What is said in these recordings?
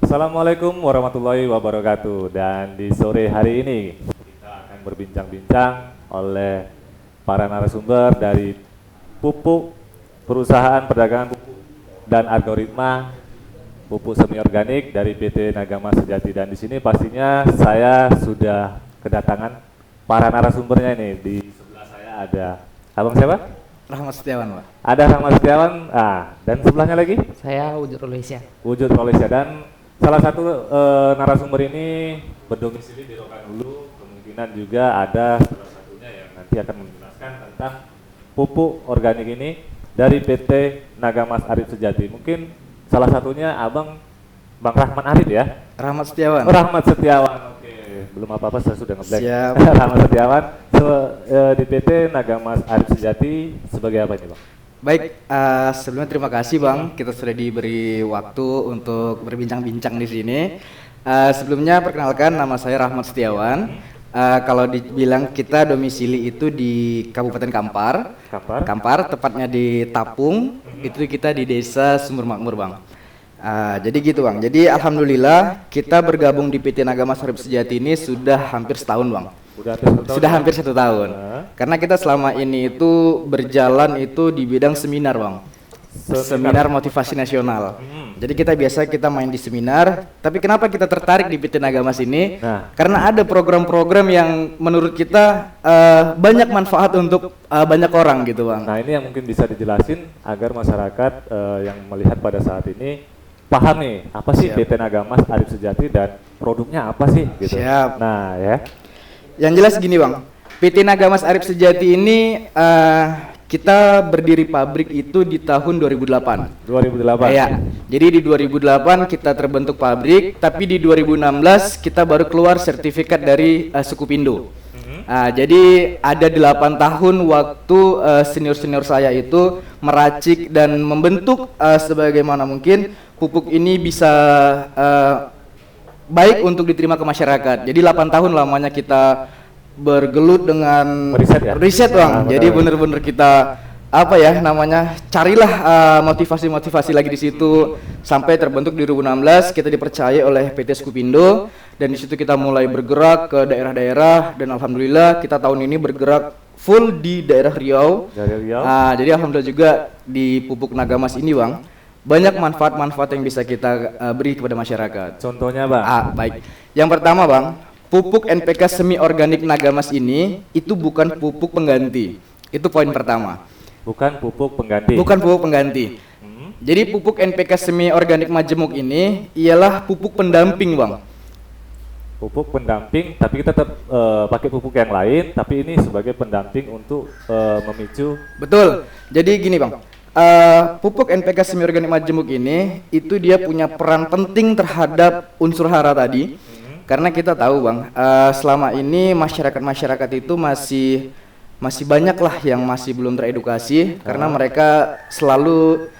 Assalamualaikum warahmatullahi wabarakatuh. Dan di sore hari ini kita akan berbincang-bincang oleh para narasumber dari pupuk, perusahaan perdagangan pupuk dan algoritma pupuk semi organik dari PT Nagama Sejati. Dan di sini pastinya saya sudah kedatangan para narasumbernya ini. Di sebelah saya ada abang siapa? Rahmat Setiawan, Pak. Ada Rahmat Setiawan. Dan sebelahnya lagi? Saya Wujud Rolesia. Wujud Rolesia. Dan salah satu narasumber ini berdomisili di Rokanhulu. Kemungkinan juga ada salah satunya yang nanti akan menjelaskan tentang pupuk organik ini dari PT Nagamas Arif Sejati. Mungkin salah satunya abang Bang Rahmat Arif ya? Rahmat Setiawan. Oh, Rahmat Setiawan. Oke, belum apa-apa saya sudah ngeblank. Siap. Rahmat Setiawan di PT Nagamas Arif Sejati sebagai apa ini, Bang? Baik, sebelumnya terima kasih Bang, kita sudah diberi waktu untuk berbincang-bincang di sini. Sebelumnya perkenalkan, nama saya Rahmat Setiawan. Kalau dibilang kita domisili itu di Kabupaten Kampar, tepatnya di Tapung. Itu kita di Desa Sumber Makmur, Bang. Jadi gitu Bang. Jadi alhamdulillah kita bergabung di PT Nagamas Arif Sejati ini sudah hampir setahun, Bang. Sudah hampir 1 tahun. Karena kita selama ini itu berjalan itu di bidang seminar, Bang. Seminar motivasi nasional. Jadi kita main di seminar. Tapi kenapa kita tertarik di PT Nagamas ini? Karena ada program-program yang menurut kita banyak manfaat untuk banyak orang gitu, Bang. Nah, ini yang mungkin bisa dijelasin agar masyarakat yang melihat pada saat ini paham nih, apa sih PT Nagamas Arif Sejati dan produknya apa sih gitu. Siap. Nah, ya. Yang jelas gini Bang, PT Nagamas Arif Sejati ini kita berdiri pabrik itu di tahun 2008. 2008. Ya. Jadi di 2008 kita terbentuk pabrik, tapi di 2016 kita baru keluar sertifikat dari Sukupindo. Jadi ada 8 tahun waktu senior-senior saya itu meracik dan membentuk sebagaimana mungkin pupuk ini bisa baik untuk diterima ke masyarakat. Jadi 8 tahun lamanya kita bergelut dengan riset Bang. Jadi benar-benar kita carilah motivasi-motivasi lagi di situ sampai terbentuk di 2016 kita dipercaya oleh PT Skupindo dan di situ kita mulai bergerak ke daerah-daerah dan alhamdulillah kita tahun ini bergerak full di daerah Riau. Jadi alhamdulillah juga di pupuk Nagamas ini Bang banyak manfaat-manfaat yang bisa kita beri kepada masyarakat. Contohnya Bang? Baik. Yang pertama Bang, pupuk NPK semi organik Nagamas ini itu bukan pupuk pengganti. Itu poin pertama. Bukan pupuk pengganti. Bukan pupuk pengganti. Jadi pupuk NPK semi organik majemuk ini ialah pupuk pendamping, Bang. Pupuk pendamping, tapi kita tetap pakai pupuk yang lain, tapi ini sebagai pendamping untuk memicu. Betul. Jadi gini, Bang. Pupuk NPK semi organik majemuk ini itu dia punya peran penting terhadap unsur hara tadi. Karena kita tahu, Bang, selama ini masyarakat itu masih banyak lah yang masih belum teredukasi karena mereka selalu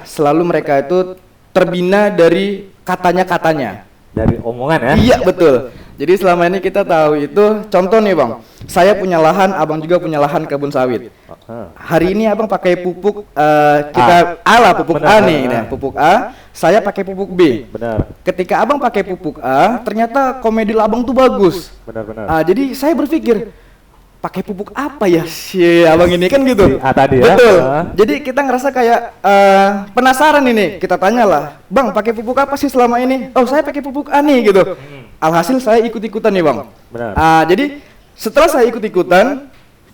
selalu mereka itu terbina dari katanya. Dari omongan ya? Iya betul. Jadi selama ini kita tahu itu contoh nih Bang, saya punya lahan, abang juga punya lahan kebun sawit. Hari ini abang pakai pupuk pupuk A nih, pupuk A. Saya pakai pupuk B. Benar. Ketika abang pakai pupuk A, ternyata komedil abang tuh bagus. Benar. Jadi saya berpikir pakai pupuk apa ya si abang ini kan gitu. Tadi ya. Betul. Jadi kita ngerasa kayak penasaran ini. Kita tanyalah, Bang pakai pupuk apa sih selama ini? Oh saya pakai pupuk A nih gitu. Alhasil saya ikut-ikutan nih Bang. Benar. Jadi setelah saya ikut-ikutan,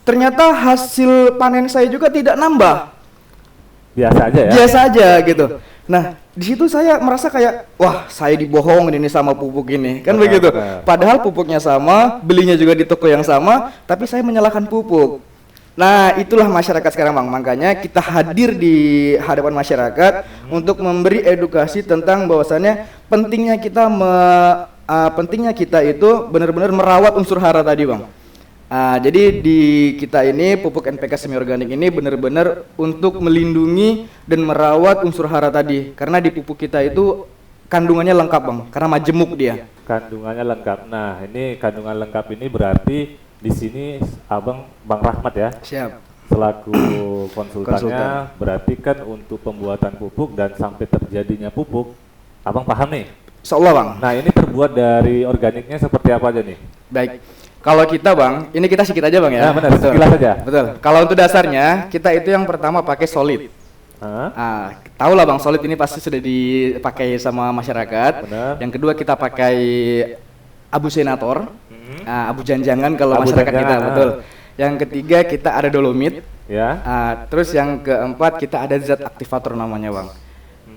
ternyata hasil panen saya juga tidak nambah. Biasa aja ya. Biasa aja gitu. Nah di situ saya merasa kayak wah saya dibohongin ini sama pupuk ini kan begitu. Padahal pupuknya sama, belinya juga di toko yang sama, tapi saya menyalahkan pupuk. Nah itulah masyarakat sekarang Bang. Makanya kita hadir di hadapan masyarakat untuk memberi edukasi tentang bahwasannya pentingnya kita itu benar-benar merawat unsur hara tadi Bang. Jadi di kita ini pupuk NPK semi organik ini benar-benar untuk melindungi dan merawat unsur hara tadi karena di pupuk kita itu kandungannya lengkap Bang karena majemuk dia. Kandungannya lengkap. Nah ini kandungan lengkap ini berarti di sini abang Bang Rahmat ya. Siap. selaku konsultannya, Konsultan. berarti kan untuk pembuatan pupuk dan sampai terjadinya pupuk, abang paham nih. Insyaallah bang. Nah ini terbuat dari organiknya seperti apa aja nih? Baik. Kalau kita bang, ini kita sedikit aja bang ya. Nah, benar, Betul. sekilas aja. Betul. Kalau untuk dasarnya, kita itu yang pertama pakai solid. Tahu lah bang, solid ini pasti sudah dipakai sama masyarakat. Benar. Yang kedua kita pakai abu senator, abu janjangan kalau Abu masyarakat kita, janjangan, betul. Yang ketiga kita ada dolomit. Ya. Terus yang keempat kita ada zat aktivator namanya bang.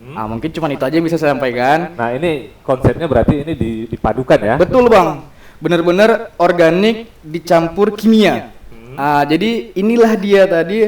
Mungkin cuma itu aja yang bisa saya sampaikan. Nah ini konsepnya berarti ini dipadukan ya? Betul bang, benar-benar organik dicampur kimia. Jadi inilah dia tadi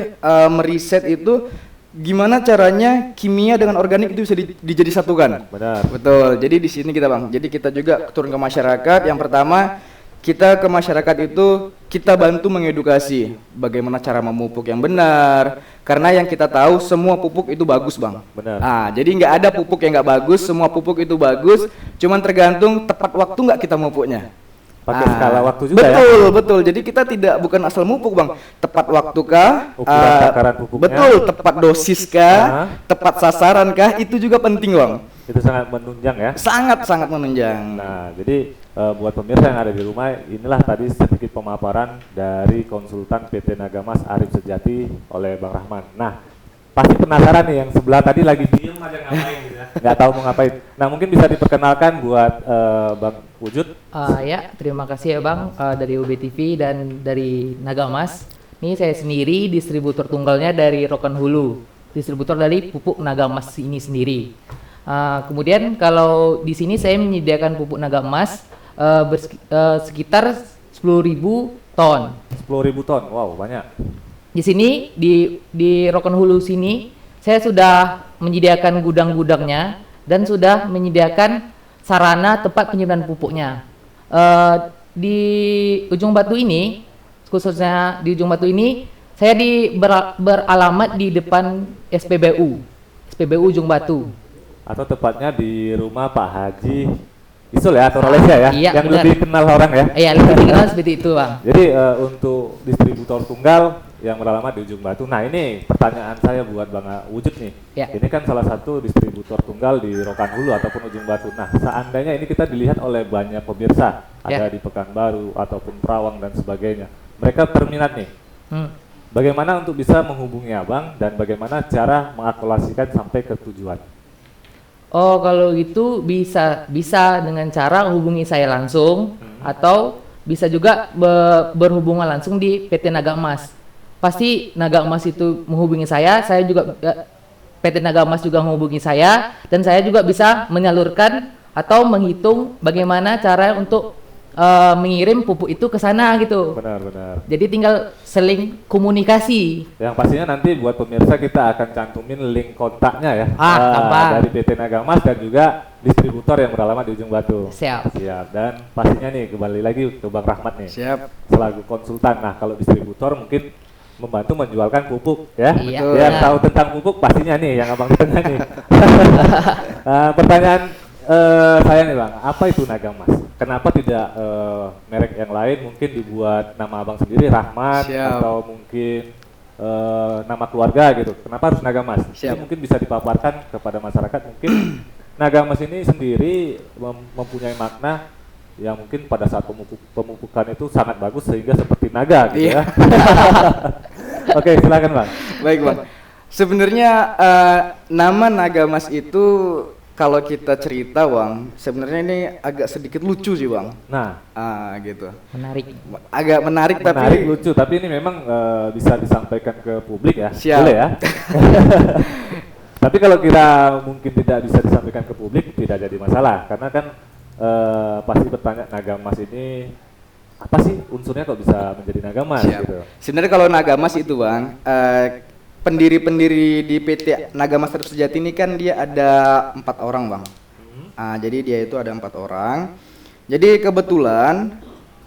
meriset itu gimana caranya kimia dengan organik itu bisa dijadi satukan. Benar. Betul. Jadi di sini kita bang. Jadi kita juga turun ke masyarakat. Yang pertama kita ke masyarakat itu kita bantu mengedukasi bagaimana cara memupuk yang benar. Karena yang kita tahu semua pupuk itu bagus bang. Benar. Jadi nggak ada pupuk yang nggak bagus. Semua pupuk itu bagus. Cuman tergantung tepat waktu nggak kita memupuknya. Pakai skala waktu juga betul, ya? Betul, jadi kita bukan asal mupuk bang. Tepat waktu kah? Ukuran takaran pupuknya? Betul, tepat dosis kah? Tepat sasaran kah? Itu juga penting bang. Itu sangat menunjang ya? Sangat menunjang. Nah, jadi buat pemirsa yang ada di rumah, inilah tadi sedikit pemaparan dari konsultan PT Nagamas Arif Sejati oleh Bang Rahman. Nah, pasti penasaran nih yang sebelah tadi lagi diem aja ngapain gitu ya? Nggak tahu mau ngapain. Nah, mungkin bisa diperkenalkan buat Bang Wujud. Ya, terima kasih ya Bang dari UBTV dan dari Nagamas. Ini saya sendiri distributor tunggalnya dari Rokan Hulu, distributor dari pupuk Nagamas ini sendiri. Kemudian kalau di sini saya menyediakan pupuk Nagamas sekitar 10.000 ton. 10.000 ton, wow banyak. Di sini di Rokan Hulu sini saya sudah menyediakan gudang-gudangnya dan sudah menyediakan sarana tempat penyimpanan pupuknya. Di Ujung Batu ini, khususnya di Ujung Batu ini, saya beralamat di depan SPBU Ujung Batu. Atau tepatnya di rumah Pak Haji Isul ya, atau Malaysia ya, iya, yang benar. lebih kenal orang ya. Iya, lebih dikenal seperti itu Bang. Jadi untuk distributor tunggal yang beralamat di Ujung Batu. Nah ini pertanyaan saya buat Bang Wujud nih. Ya. Ini kan salah satu distributor tunggal di Rokan Hulu ataupun Ujung Batu. Nah seandainya ini kita dilihat oleh banyak pemirsa, ada di Pekanbaru ataupun Perawang dan sebagainya. Mereka terminat nih. Bagaimana untuk bisa menghubungi Abang dan bagaimana cara mengakulasikan sampai ke tujuan? Oh, kalau gitu bisa dengan cara hubungi saya langsung atau bisa juga berhubungan langsung di PT Nagamas. Pasti Nagamas itu menghubungi saya juga PT Nagamas juga menghubungi saya dan saya juga bisa menyalurkan atau menghitung bagaimana cara untuk mengirim pupuk itu ke sana gitu. Benar. Jadi tinggal seling komunikasi. Yang pastinya nanti buat pemirsa kita akan cantumin link kontaknya ya. Dari PT Nagamas dan juga distributor yang beralamat di Ujung Batu. Siap. Dan pastinya nih kembali lagi ke Bang Rahmat nih. Siap. Selaku konsultan. Nah kalau distributor mungkin membantu menjualkan pupuk ya. Iya. Yang tahu tentang pupuk pastinya nih yang Abang tengah nih. Pertanyaan saya nih Bang, apa itu Nagamas? Kenapa tidak merek yang lain mungkin dibuat nama Abang sendiri Rahmat atau mungkin nama keluarga gitu? Kenapa harus Nagamas? Ini mungkin bisa dipaparkan kepada masyarakat. Mungkin Nagamas ini sendiri mempunyai makna yang mungkin pada saat pemupukan itu sangat bagus sehingga seperti naga gitu ya. Oke, silakan Bang. Baik Bang. Sebenarnya nama Nagamas itu kalau kita cerita Bang, sebenarnya ini agak sedikit lucu sih Bang. Nah, gitu. Menarik. Agak menarik tapi lucu, tapi ini memang bisa disampaikan ke publik ya. Siap. Boleh ya. Tapi kalau kita mungkin tidak bisa disampaikan ke publik tidak jadi masalah karena kan pasti bertanya Nagamas ini apa sih unsurnya kok bisa menjadi Nagamas gitu. Sebenarnya kalau Nagamas itu Bang, pendiri-pendiri di PT Nagamas Arif Sejati ini kan dia ada 4 orang Bang. Jadi dia itu ada 4 orang. Jadi kebetulan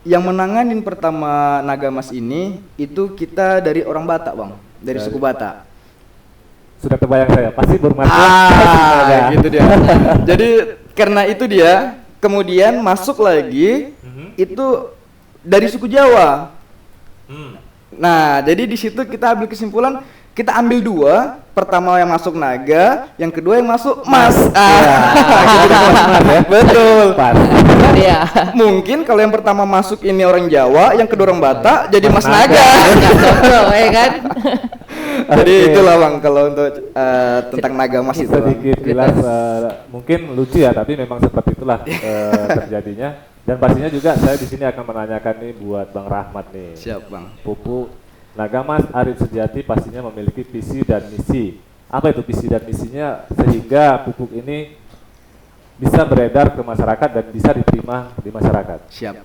yang menanganin pertama Nagamas ini itu kita dari orang Batak Bang, dari suku Batak. Sudah terbayang saya, pasti bermanfaat. Gitu dia. Jadi karena itu dia kemudian masuk lagi itu dari suku Jawa. Nah, jadi di situ kita ambil kesimpulan, kita ambil dua, pertama yang masuk naga, yang kedua yang masuk mas. Betul. Pas. Iya. Mungkin kalau yang pertama masuk ini orang Jawa, yang kedua orang Batak, jadi mas Naga. naga. Cocok, ya kan? Jadi Oke. itulah bang kalau untuk tentang naga mas itu. Bang. Sedikit jelas mungkin lucu ya, tapi memang seperti itulah terjadinya. Dan pastinya juga saya di sini akan menanyakan nih buat Bang Rahmat nih. Siap bang. Pupuk Nagamas Arif Sejati pastinya memiliki visi dan misi. Apa itu visi dan misinya sehingga pupuk ini bisa beredar ke masyarakat dan bisa diterima di masyarakat? Siap.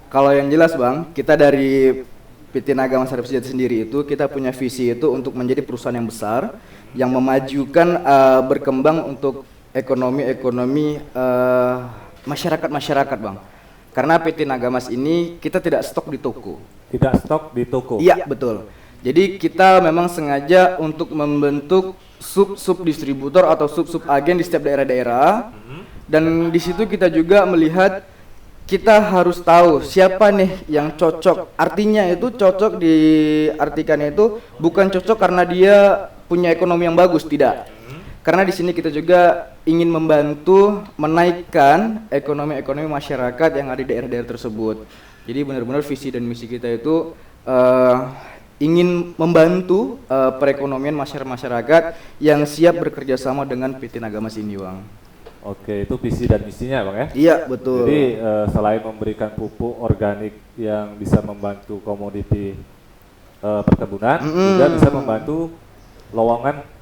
Kalau yang jelas bang, kita dari PT Nagamas Arif Sejati sendiri itu kita punya visi itu untuk menjadi perusahaan yang besar yang memajukan berkembang untuk ekonomi masyarakat bang. Karena PT Nagamas ini kita tidak stok di toko. Tidak stok di toko. Iya betul. Jadi kita memang sengaja untuk membentuk sub distributor atau sub agen di setiap daerah-daerah. Dan di situ kita juga melihat kita harus tahu siapa nih yang cocok. Artinya itu cocok diartikannya itu bukan cocok karena dia punya ekonomi yang bagus, tidak. Karena di sini kita juga ingin membantu menaikkan ekonomi masyarakat yang ada di daerah-daerah tersebut. Jadi benar-benar visi dan misi kita itu ingin membantu perekonomian masyarakat yang siap bekerja sama dengan PT Nagamas ini, Bang. Oke, itu visi dan misinya, Bang ya? Iya, betul. Jadi selain memberikan pupuk organik yang bisa membantu komoditi perkebunan, juga bisa membantu lowongan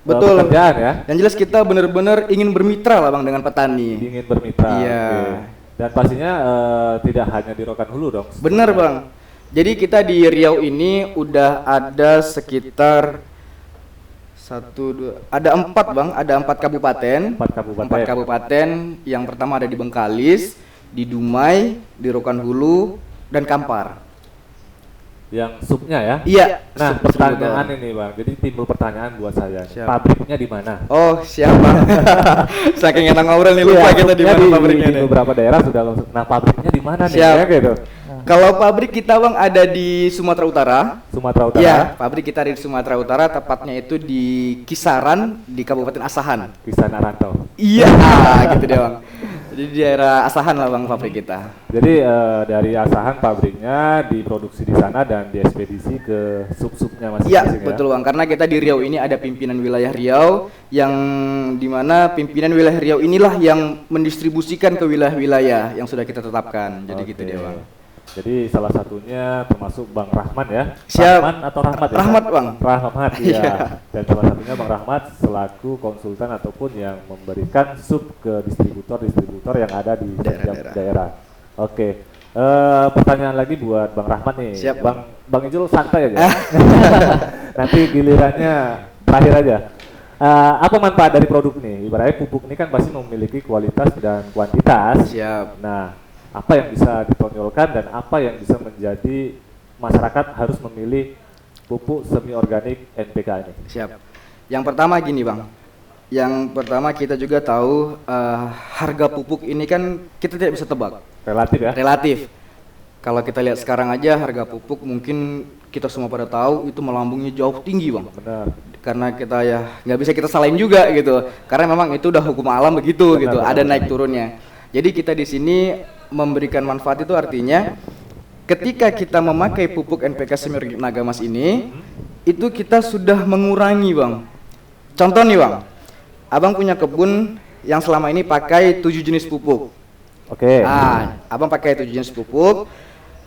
betul. pekerjaan ya. Yang jelas kita benar-benar ingin bermitra lah Bang dengan petani. Ingin bermitra. Iya. Oke. Dan pastinya tidak hanya di Rokan Hulu dong. Bener Bang. Jadi kita di Riau ini udah ada sekitar ada 4 Bang, ada 4 kabupaten. 4 kabupaten. Yang pertama ada di Bengkalis, di Dumai, di Rokan Hulu, dan Kampar. Yang subnya ya? Iya. Nah, pertanyaan ini Bang, jadi timbul pertanyaan buat saya. Siap. Pabriknya di mana? Oh, siapa? Saking enak ngobrol nih lupa kita di mana pabriknya di nih. beberapa daerah sudah langsung. Nah, pabriknya di mana nih? Siap. Ya, gitu. Kalau pabrik kita Bang ada di Sumatera Utara. Sumatera Utara. Iya, pabrik kita ada di Sumatera Utara, tepatnya itu di Kisaran di Kabupaten Asahan. Kisana Rantau. Iya, gitu deh Bang. Jadi di daerah Asahan lah Bang pabrik kita. Jadi dari Asahan pabriknya diproduksi di sana dan diekspedisi ke sub-subnya masing-masing. Iya, betul Bang. Karena kita di Riau ini ada pimpinan wilayah Riau yang dimana pimpinan wilayah Riau inilah yang mendistribusikan ke wilayah-wilayah yang sudah kita tetapkan. Jadi gitu deh Bang. Jadi salah satunya termasuk Bang Rahman ya. Siap. Rahman atau Rahmat ya? Rahmat Bang. Rahmat Iya. ya. Dan salah satunya Bang Rahmat selaku konsultan ataupun yang memberikan sub ke distributor yang ada di setiap daerah. Oke. Pertanyaan lagi buat Bang Rahmat nih. Siap. Bang Ijul santai aja. Nanti gilirannya terakhir aja. Apa manfaat dari produk ini? Ibaratnya pupuk ini kan pasti memiliki kualitas dan kuantitas. Siap. Nah, apa yang bisa ditonjolkan dan apa yang bisa menjadi masyarakat harus memilih pupuk semi organik NPK ini? Siap. Yang pertama gini Bang. Yang pertama kita juga tahu harga pupuk ini kan kita tidak bisa tebak. Relatif ya? Relatif. Kalau kita lihat sekarang aja harga pupuk mungkin kita semua pada tahu itu melambungnya jauh tinggi Bang. Benar. Karena kita ya nggak bisa kita salahin juga gitu. Karena memang itu udah hukum alam begitu gitu. Ada naik turunnya. Jadi kita di sini memberikan manfaat itu artinya ketika kita memakai pupuk NPK semi organik Nagamas ini itu kita sudah mengurangi Bang. Contoh nih Bang, Abang punya kebun yang selama ini pakai 7 jenis pupuk. Oke. Abang pakai 7 jenis pupuk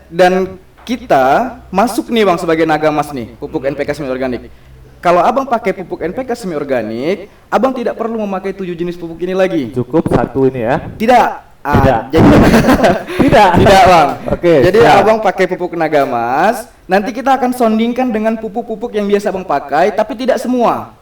dan kita masuk nih Bang sebagai Nagamas nih pupuk NPK semi organik. Kalau Abang pakai pupuk NPK semi organik, Abang tidak perlu memakai 7 jenis pupuk ini lagi. Cukup satu ini ya? Tidak. Tidak. Jadi tidak Bang. Oke. Jadi siap. Abang pakai pupuk Nagamas, nanti kita akan sondingkan dengan pupuk-pupuk yang biasa Abang pakai, tapi tidak semua.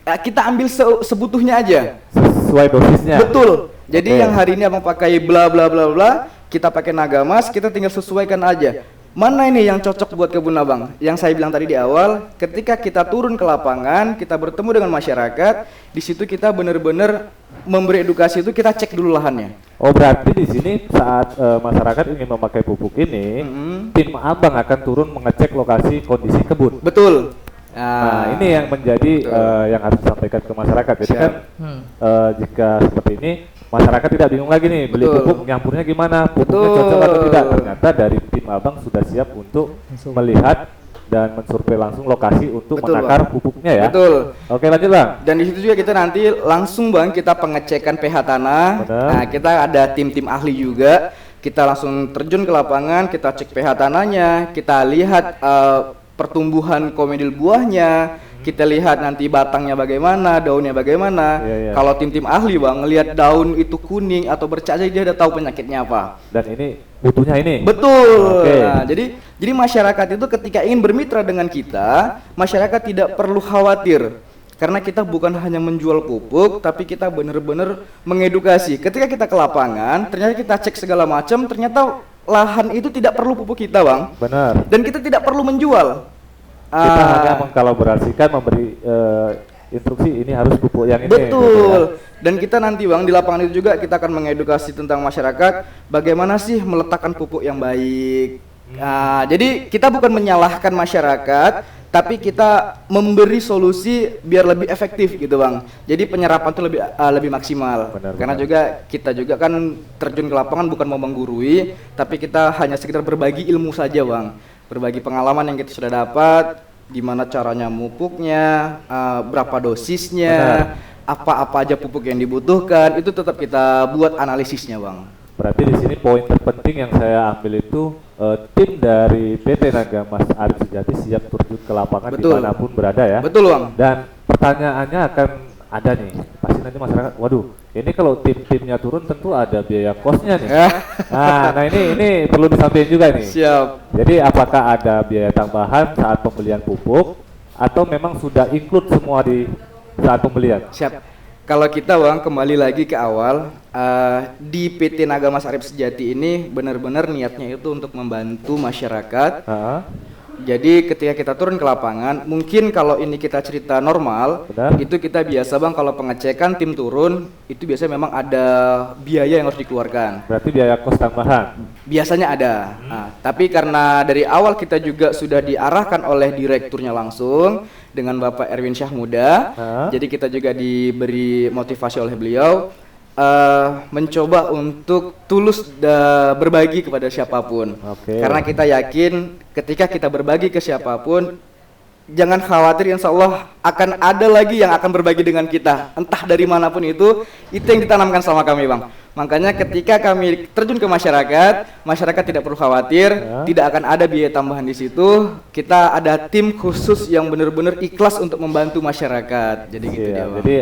Kita ambil sebutuhnya aja. Sesuai dosisnya. Betul. Jadi Oke. yang hari ini Abang pakai bla bla bla bla, kita pakai Nagamas, kita tinggal sesuaikan aja. Mana ini yang cocok buat kebun Abang? Yang saya bilang tadi di awal, ketika kita turun ke lapangan, kita bertemu dengan masyarakat, di situ kita benar-benar memberi edukasi itu kita cek dulu lahannya. Oh, berarti di sini saat masyarakat ingin memakai pupuk ini, tim abang akan turun mengecek lokasi kondisi kebun. Betul. Nah, ini yang menjadi yang harus disampaikan ke masyarakat. Jadi Siap. kan jika seperti ini, masyarakat tidak bingung lagi nih beli Betul. pupuk, nyampurnya gimana, pupuknya Betul. cocok atau tidak. Ternyata dari tim abang sudah siap untuk melihat dan mensurvei langsung lokasi untuk Betul, menakar Bang. pupuknya ya. Betul. Oke, lanjut Bang. Dan di situ juga kita nanti langsung Bang kita pengecekan pH tanah. Benar. Nah, kita ada tim-tim ahli juga. Kita langsung terjun ke lapangan, kita cek pH tanahnya, kita lihat pertumbuhan komedil buahnya, kita lihat nanti batangnya bagaimana, daunnya bagaimana. Iya, iya. Kalau tim-tim ahli Bang ngelihat daun itu kuning atau bercacah, dia udah tahu penyakitnya apa. Dan ini butuhnya ini. Betul. Oke. Nah, jadi masyarakat itu ketika ingin bermitra dengan kita, masyarakat tidak perlu khawatir. Karena kita bukan hanya menjual pupuk, tapi kita benar-benar mengedukasi. Ketika kita ke lapangan, ternyata kita cek segala macam, ternyata lahan itu tidak perlu pupuk kita, Bang. Benar. Dan kita tidak perlu menjual. Kita hanya mengkolaborasikan, memberi instruksi ini harus pupuk yang ini. gitu ya. Betul. Dan kita nanti Bang di lapangan itu juga kita akan mengedukasi tentang masyarakat bagaimana sih meletakkan pupuk yang baik. Nah, jadi kita bukan menyalahkan masyarakat, tapi kita memberi solusi biar lebih efektif gitu Bang. Jadi penyerapan itu lebih maksimal. Benar, Karena benar. juga kita juga kan terjun ke lapangan bukan mau menggurui, tapi kita hanya sekedar berbagi ilmu saja Bang. Berbagi pengalaman yang kita sudah dapat, gimana caranya mupuknya, berapa dosisnya, apa-apa aja pupuk yang dibutuhkan, itu tetap kita buat analisisnya Bang. Berarti di sini poin terpenting yang saya ambil itu tim dari PT Naga Mas Arif Sejati siap terjun ke lapangan Betul. dimanapun berada ya. Betul Bang. Dan pertanyaannya akan ada nih, pasti nanti masyarakat, waduh, ini kalau tim-timnya turun tentu ada biaya kosnya nih. Nah ini perlu disampaikan juga nih. Siap. Jadi apakah ada biaya tambahan saat pembelian pupuk atau memang sudah include semua di saat pembelian? Siap. Kalau kita Bang kembali lagi ke awal, di PT Naga Mas Arif Sejati ini benar-benar niatnya itu untuk membantu masyarakat. Heeh. Jadi ketika kita turun ke lapangan, mungkin kalau ini kita cerita normal, Benar. itu kita biasa Bang kalau pengecekan tim turun, itu biasanya memang ada biaya yang harus dikeluarkan. Berarti biaya kos tambahan. Biasanya ada. Nah, tapi karena dari awal kita juga sudah diarahkan oleh direkturnya langsung dengan Bapak Erwin Syahmuda, jadi kita juga diberi motivasi oleh beliau mencoba untuk tulus berbagi kepada siapapun. Oke. Karena kita yakin ketika kita berbagi ke siapapun, jangan khawatir, insya Allah akan ada lagi yang akan berbagi dengan kita, entah dari manapun itu yang ditanamkan sama kami Bang. Makanya ketika kami terjun ke masyarakat, masyarakat tidak perlu khawatir, tidak akan ada biaya tambahan di situ. Kita ada tim khusus yang benar-benar ikhlas untuk membantu masyarakat. Jadi gitu dia Bang. Jadi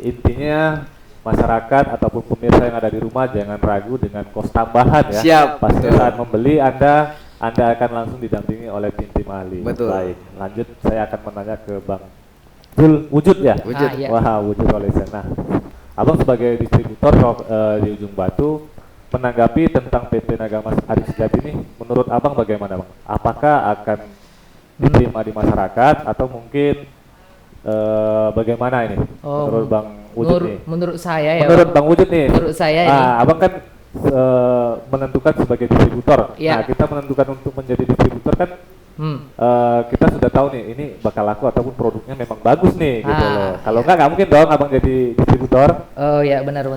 intinya masyarakat ataupun pemirsa yang ada di rumah jangan ragu dengan kos tambahan ya. Siap, Pasti betul. saat membeli Anda akan langsung didampingi oleh tim ahli. Betul. Baik, lanjut saya akan menanya ke Bang Jul Wujud ya. Wujud. Iya. Wah, Wujud Olesen. Nah, Abang sebagai distributor di Ujung Batu menanggapi tentang PT Naga Mas Arif Sejati ini, menurut Abang bagaimana Bang? Apakah akan diterima di masyarakat atau mungkin bagaimana ini? Oh, Menurut Bang Wujud nih. menurut saya ya. Menurut Bang. Bang Wujud nih. Menurut saya ini. Abang kan menentukan sebagai distributor. Ya. Nah, kita menentukan untuk menjadi distributor kan kita sudah tahu nih ini bakal laku ataupun produknya memang bagus nih gitu loh. Kalau nggak mungkin dong Abang jadi distributor. Oh ya, benar.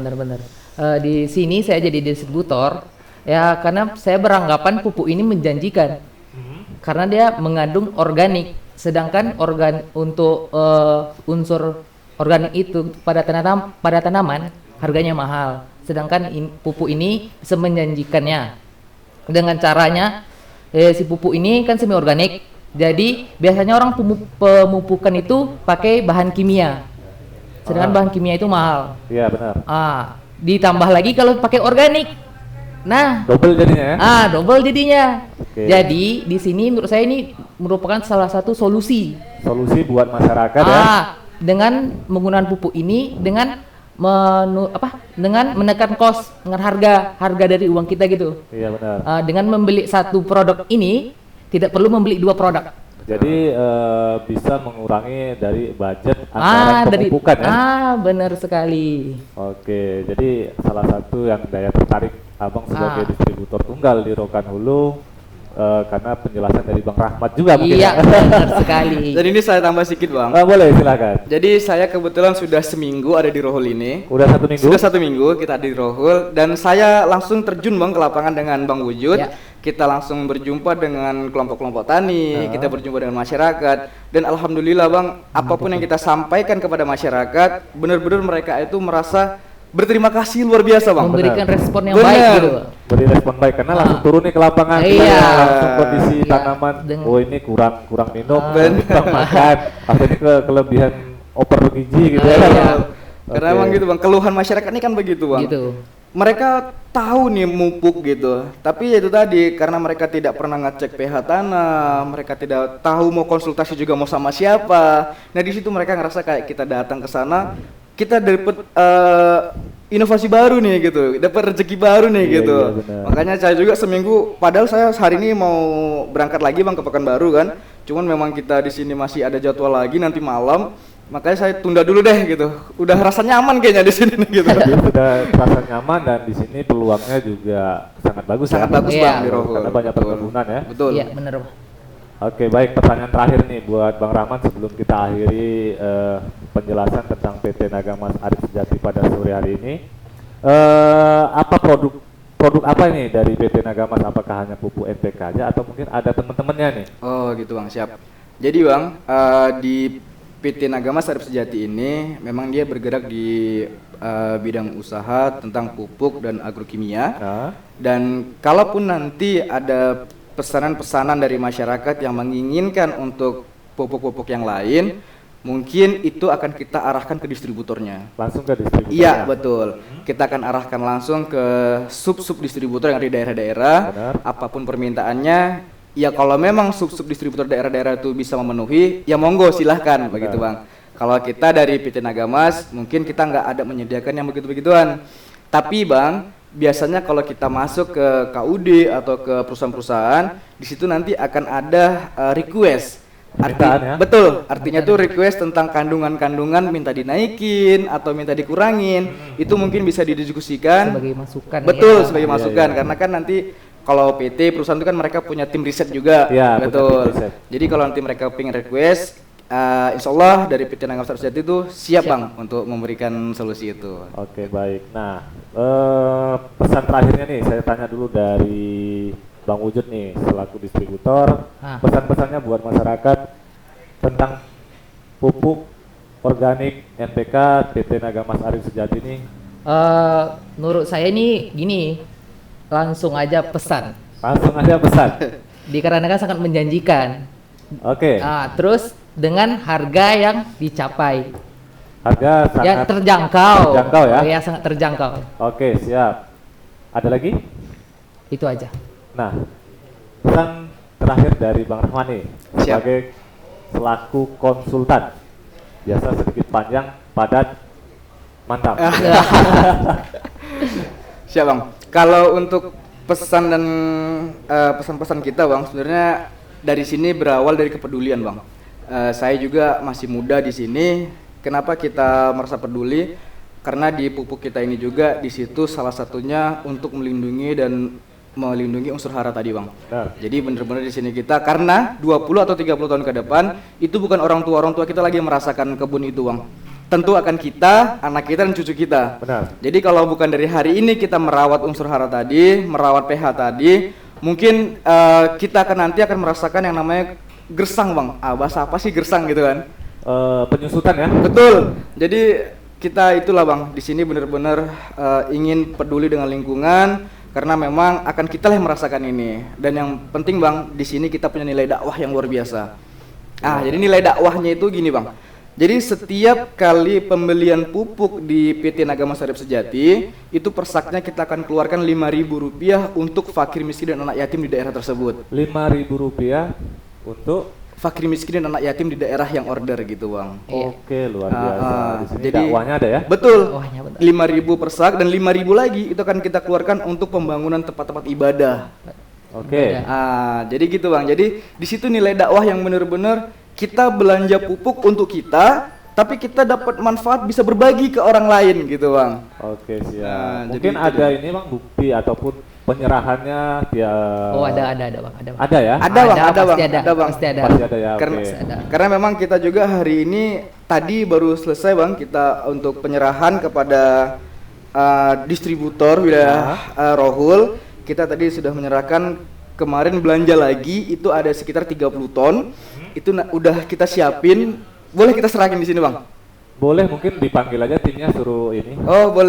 Di sini saya jadi distributor ya karena saya beranggapan pupuk ini menjanjikan. Karena dia mengandung organik, sedangkan untuk unsur organik itu pada tanaman harganya mahal. Sedangkan pupuk ini bisa menjanjikannya. Dengan caranya si pupuk ini kan semi organik. Jadi biasanya orang pemupukan itu pakai bahan kimia. Sedangkan bahan kimia itu mahal. Iya benar. Ditambah lagi kalau pakai organik. Nah, Double jadinya ya. double jadinya. Oke. Jadi di sini menurut saya ini merupakan salah satu solusi. Solusi buat masyarakat ya. Dengan menggunakan pupuk ini dengan dengan menekan kos, dengan harga dari uang kita gitu. Iya benar. Dengan membeli satu produk ini tidak perlu membeli dua produk. Jadi bisa mengurangi dari budget anggaran pemupukan ya. Benar sekali. Oke, jadi salah satu yang daya tertarik Abang sebagai distributor tunggal di Rokan Hulu karena penjelasan dari Bang Rahmat juga mungkin. Iya, benar sekali. Dan ini saya tambah sedikit Bang. Boleh silakan. Jadi saya kebetulan sudah seminggu ada di Rohul ini. Udah 1 minggu? Sudah 1 minggu kita ada di Rohul dan saya langsung terjun Bang ke lapangan dengan Bang Wujud. Ya. Kita langsung berjumpa dengan kelompok-kelompok tani, kita berjumpa dengan masyarakat dan alhamdulillah Bang, apapun yang kita sampaikan kepada masyarakat, benar-benar mereka itu merasa berterima kasih luar biasa Bang. Memberikan respon yang Benar. baik gitu. Beri respon baik karena langsung turun nih ke lapangan. Iya. Langsung kondisi Iya. tanaman. Dengan- Oh ini kurang minum, Benar. kurang makan. Atau ini kelebihan over gizi gitu ya. Iya. Karena Oke. emang gitu Bang, keluhan masyarakat ini kan begitu Bang. Gitu. Mereka tahu nih mupuk gitu, tapi itu tadi karena mereka tidak pernah ngecek pH tanah, mereka tidak tahu mau konsultasi juga mau sama siapa. Nah di situ mereka ngerasa kayak kita datang ke sana, kita dapat inovasi baru nih gitu, dapat rezeki baru nih Iya, gitu. iya, benar. Makanya saya juga seminggu, padahal saya hari ini mau berangkat lagi Bang ke Pekanbaru kan, cuman memang kita di sini masih ada jadwal lagi nanti malam. Makanya saya tunda dulu deh gitu. Udah rasa nyaman kayaknya di sini nih gitu. Jadi sudah terasa nyaman dan di sini peluangnya juga sangat bagus Sangat ya. bagus Iya. Bang di Rohul. Karena banyak Betul. perkebunan ya. Betul. Iya, benar. Oke, baik, pertanyaan terakhir nih buat Bang Rahman sebelum kita akhiri penjelasan tentang PT Nagamas Arif Sejati pada sore hari ini. Apa produk apa ini dari PT Nagamas? Apakah hanya pupuk NPK aja atau mungkin ada teman-temannya nih? Oh gitu Bang, siap. Jadi Bang, di PT Nagamas Arif Sejati ini memang dia bergerak di bidang usaha tentang pupuk dan agrokimia. Nah, Dan kalaupun nanti ada pesanan-pesanan dari masyarakat yang menginginkan untuk pupuk-pupuk yang lain, mungkin itu akan kita arahkan ke distributornya. langsung ke distributor. Iya betul. Kita akan arahkan langsung ke sub-sub distributor yang ada di daerah-daerah. Benar. Apapun permintaannya, ya kalau memang sub-sub distributor daerah-daerah itu bisa memenuhi, ya monggo silahkan begitu Bang. Kalau kita dari PT Nagamas, mungkin kita nggak ada menyediakan yang begitu-begituan. Tapi Bang, biasanya kalau kita masuk ke KUD atau ke perusahaan-perusahaan, di situ nanti akan ada request. Permintaan ya? Betul, artinya tuh request tentang kandungan-kandungan minta dinaikin atau minta dikurangin, itu mungkin bisa didiskusikan. Sebagai masukan. Betul, ya. sebagai Iya, masukan iya. karena kan nanti kalau PT perusahaan itu kan mereka punya tim riset juga. Iya, punya betul. tim riset. Jadi kalau nanti mereka pengen request, insya Allah dari PT Nagamas Arif Sejati itu siap Bang untuk memberikan solusi itu. Oke, baik. Nah, pesan terakhirnya nih saya tanya dulu dari Bang Wujud nih selaku distributor. Pesan-pesannya buat masyarakat tentang pupuk organik NPK PT Nagamas Arif Sejati ini. Menurut saya ini gini, langsung aja pesan. Langsung aja pesan. Dikarenakan sangat menjanjikan. Oke. Terus dengan harga yang dicapai, Harga sangat yang terjangkau. terjangkau ya. Ya, sangat terjangkau. Oke, siap. Ada lagi? Itu aja. Nah, pesan terakhir dari Bang Rahman nih Siap. sebagai selaku konsultan. Biasa sedikit panjang, padat, mantap. Siap Bang. Kalau untuk pesan dan pesan-pesan kita Bang, sebenarnya dari sini berawal dari kepedulian Bang. Saya juga masih muda di sini. Kenapa kita merasa peduli? Karena di pupuk kita ini juga di situ salah satunya untuk melindungi unsur hara tadi Bang. Benar. Jadi benar-benar di sini kita karena 20 atau 30 tahun ke depan itu bukan orang tua kita lagi merasakan kebun itu Bang. Tentu akan kita, anak kita dan cucu kita. Benar. Jadi kalau bukan dari hari ini kita merawat unsur hara tadi, merawat pH tadi, mungkin kita nanti akan merasakan yang namanya gersang Bang. Bahasa apa sih gersang gitu kan? Penyusutan ya. Betul. Jadi kita itulah Bang, di sini benar-benar ingin peduli dengan lingkungan karena memang akan kita yang merasakan ini. Dan yang penting Bang, di sini kita punya nilai dakwah yang luar biasa. Jadi nilai dakwahnya itu gini Bang. Jadi setiap kali pembelian pupuk di PT Nagamas Arif Sejati, itu persaknya kita akan keluarkan Rp5.000 untuk fakir miskin dan anak yatim di daerah tersebut. Rp5.000 untuk Fakir miskin dan anak yatim di daerah yang order gitu Bang. Iya. Oke, luar biasa. Di sini jadi- dakwahnya ada ya. Betul. Dakwahnya betul. 5.000 per sak dan 5.000 lagi itu akan kita keluarkan untuk pembangunan tempat-tempat ibadah. Oke. Jadi gitu bang. Jadi di situ nilai dakwah yang benar-benar kita belanja pupuk untuk kita, tapi kita dapat manfaat bisa berbagi ke orang lain gitu bang. Oke, siap. Nah, Mungkin jadi itu ada ini Bang bukti ataupun penyerahannya dia. Oh ada bang, ada bang. Ada ya? Ada bang, ada pasti bang, ada, ada bang. pasti ada. Pasti ada ya. Karena, Oke. Ada. karena memang kita juga hari ini tadi baru selesai bang kita untuk penyerahan kepada distributor wilayah Rohul. Kita tadi sudah menyerahkan kemarin belanja lagi itu ada sekitar 30 ton. Itu udah kita siapin. Boleh kita serahkan di sini bang? Boleh mungkin dipanggil aja timnya suruh ini. Oh boleh.